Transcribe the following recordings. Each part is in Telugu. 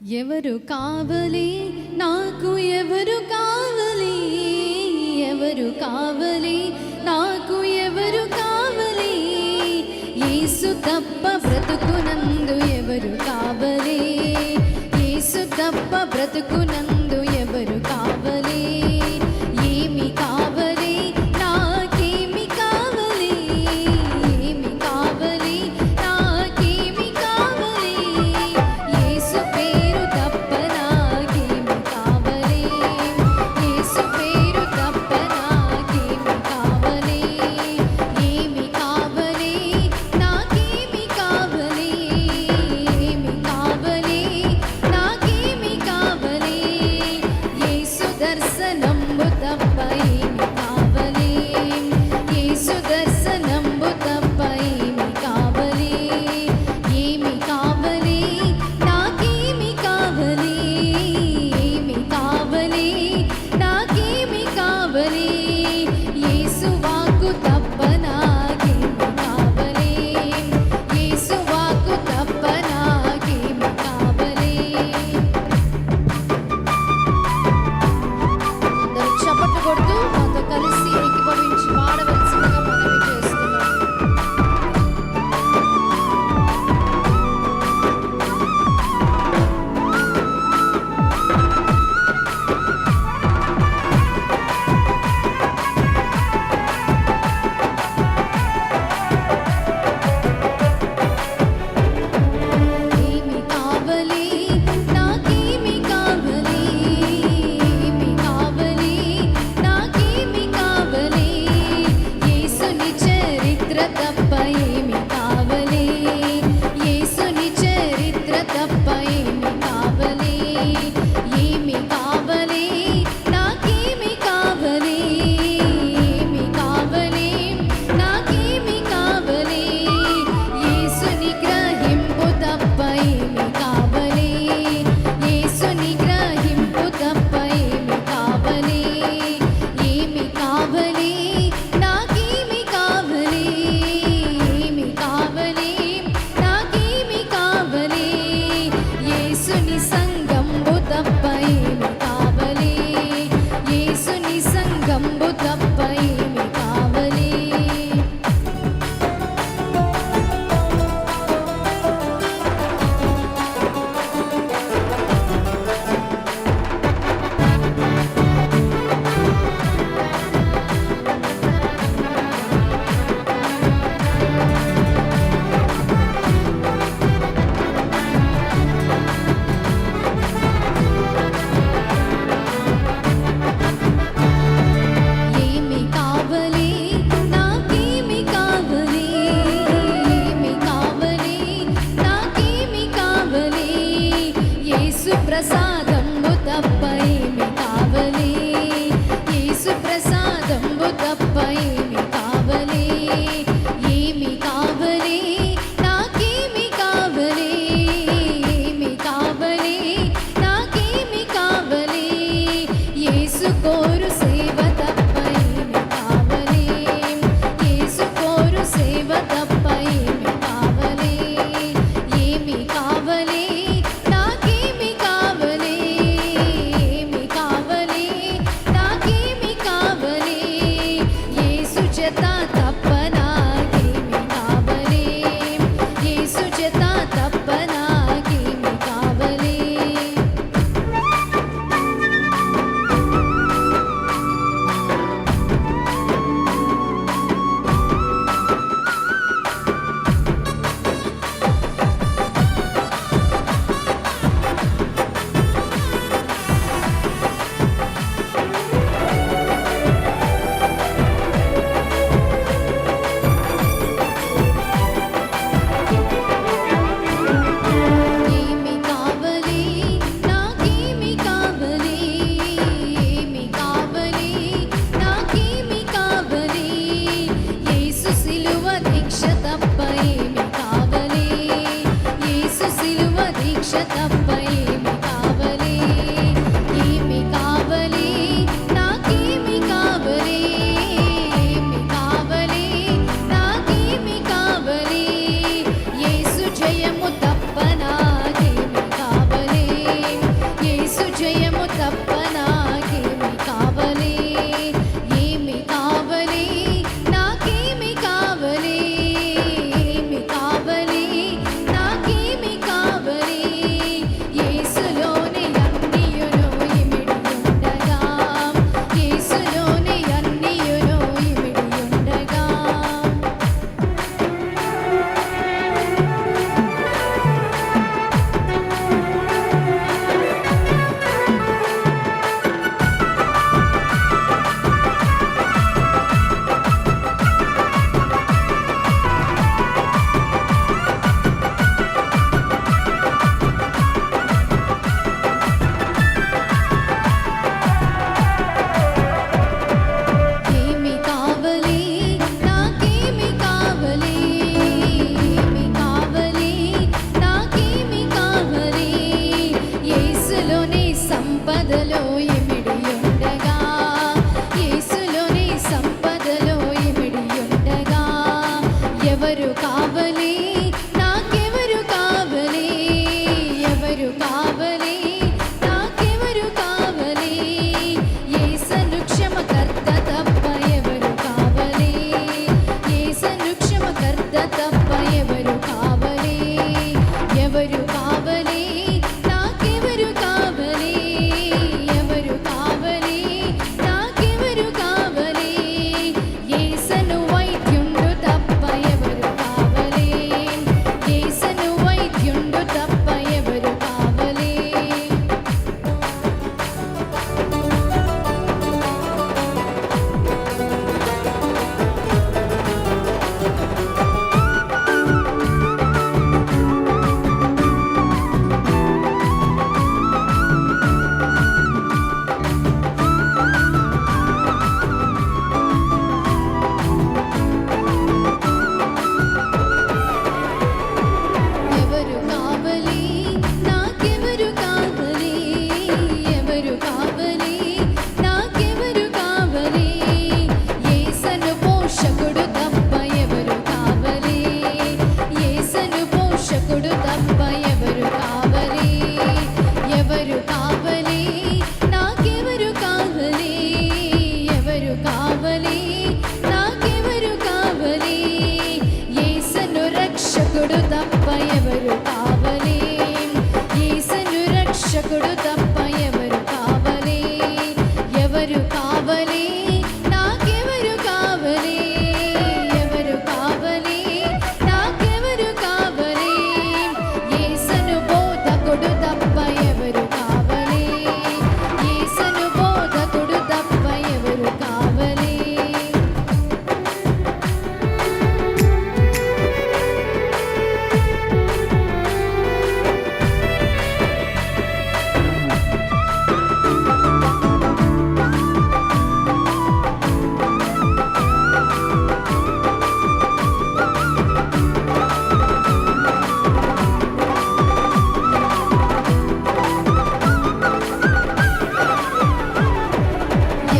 ఎవరు కావలి నాకు, ఎవరు కావలి, ఎవరు కావలి నాకు, ఎవరు కావలి, యేసు తప్ప బ్రతుకునందు ఎవరు కావలి, యేసు తప్ప బ్రతుకునందు ఎవరు కావలి, ఏమి కావలి నాకేమి కావలి, ఏమి కావలి నాకేమి కావలి, యేసు పేరు తప్ప నాకేమి కావలి, యేసు పేరు తప్ప నాకేమి కావలి, ఏమి కావలి నాకేమి కావలి, ఏమి కావలి నాకేమి కావలి, యేసు దర్శనంబు తప్ప ఏమి కావలి, యేసు దర్శనంబు తప్ప ఏమి కావలి, ఏమి కావలి నాకేమి కావలి, ఏమి కావలి నాకేమి కావలి, యేసు వాక్కు తప్ప నాకేమి కావలి, యేసు వాక్కు తప్ప నాకేమి కావలి. అందరూ చప్పట్లు కొడుతూ నాతో కలిసి ఏకీభవించి పాడవలసిందిగా మనవి చేస్తున్నాం. ఏమి కావలి నాకేమి కావలి, ఏమి కావలి నాకేమి కావలి, యేసుని చరిత్ర తప్ప ఏమి కావలి, యేసుని చరిత్ర తప్ప ఏమి కావలి, ఏమి కావలి నాకేమి కావలి, ఏమి కావలి నాకేమి కావలి, యేసుని గ్రహింపు తప్ప ఏమి కావలి, యేసుని గ్రహింపు తప్ప ఏమి కావలి, ఏమి కావలి నాకేమి కావలి, ఏమి కావలి నాకేమి కావలి, యేసుని సంగంబు తప్ప ఏమి కావలి, యేసుని సంగంబు తప్ప ఏమి కావలి. ఏమి కావలి నాకేమి కావలి, ఏమి కావలి నాకేమి కావలి, యేసు ప్రసాదంబు తప్ప ఏమి కావలి, యేసు ప్రసాదంబు తప్ప ఏమి కావలి, ఏమి కావలి నాకేమి కావలి, ఏమి కావలి నాకేమి కావలి, యేసు కోరు సేవ తప్ప ఏమి కావలి, యేసు కోరు సేవ తప్ప ఏమి కావలి, ఏమి కావలి నాకేమి కావలి, రక్షకుడు తప్ప ఎవరు కావాలి, ఎవరు కావాలి, నాకెవరు కావాలి, ఎవరు కావాలి, నాకెవరు కావాలి, యేసును బోధకుడు తప్ప ఎవరు కావాలి, యేసును బోధకుడు తప్ప ఎవరు కావాలి.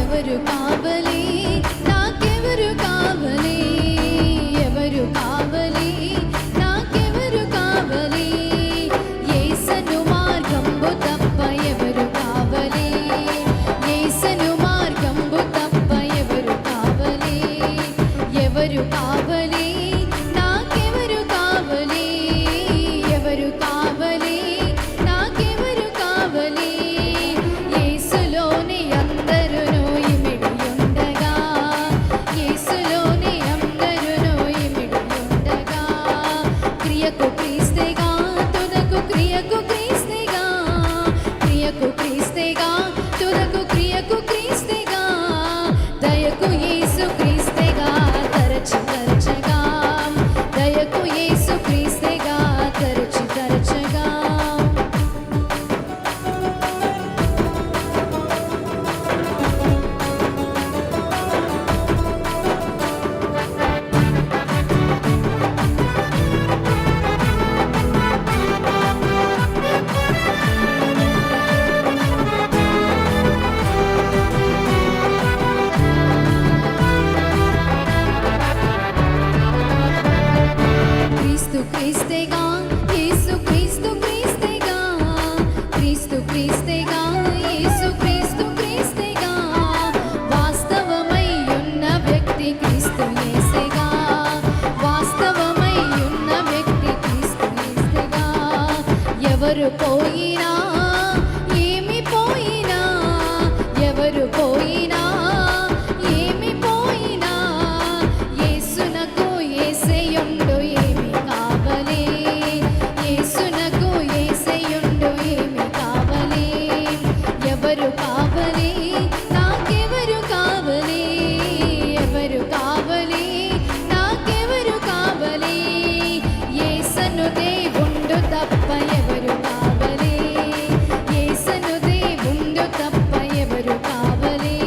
ఎవరు కావాలి, నాకెవరు కావాలి, ఎవరు కావాలి, నాకెవరు కావాలి, యేసును మార్గంబు తప్ప ఎవరు కావాలి, యేసును మార్గంబు తప్ప ఎవరు కావాలి, ఎవరు కావాలి, నాకెవరు కావాలి, ఎవరు కావాలి, నాకెవరు కావాలి, యేసులోని అందరును ఇమిడి ఉండగా, యేసులోని అందరును ఇమిడి ఉండగా, క్రియకు క్రీస్తేగా తుదకు క్రియకు క్రీస్తేగా, క్రియకు క్రీస్తేగా తుదకు క్రియకు క్రీస్తేగా, దయకు యేసు క్రీస్తేగా తరచి తరచగా, దయకు యేసు క్రీస్తేగా తరచి తరచగా. క్రీస్తు క్రీస్తేగా, యేసు క్రీస్తు క్రీస్తేగా, క్రీస్తు క్రీస్తేగా, యేసు క్రీస్తు క్రీస్తేగా, వాస్తవమై ఉన్న వ్యక్తి క్రీస్తు యేసేగా, వాస్తవమై ఉన్న వ్యక్తి క్రీస్తు యేసేగా, ఎవరు పోయినా ఏమి పోయినా, ఎవరు పోయినా ఏమి పోయినా, యేసునకు యేసేయుండు ఏమి కావాలి, యేసునకు యేసేయుండు ఏమి కావాలి, ఎవరు కావాలి, నాకెవరు కావాలి, ఎవరు కావాలి, నాకెవరు కావాలి, యేసును దేవుండు తప్ప ఎవరు కావాలి, యేసును దేవుండు తప్ప ఎవరు కావాలి,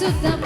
పరిశుద్ధ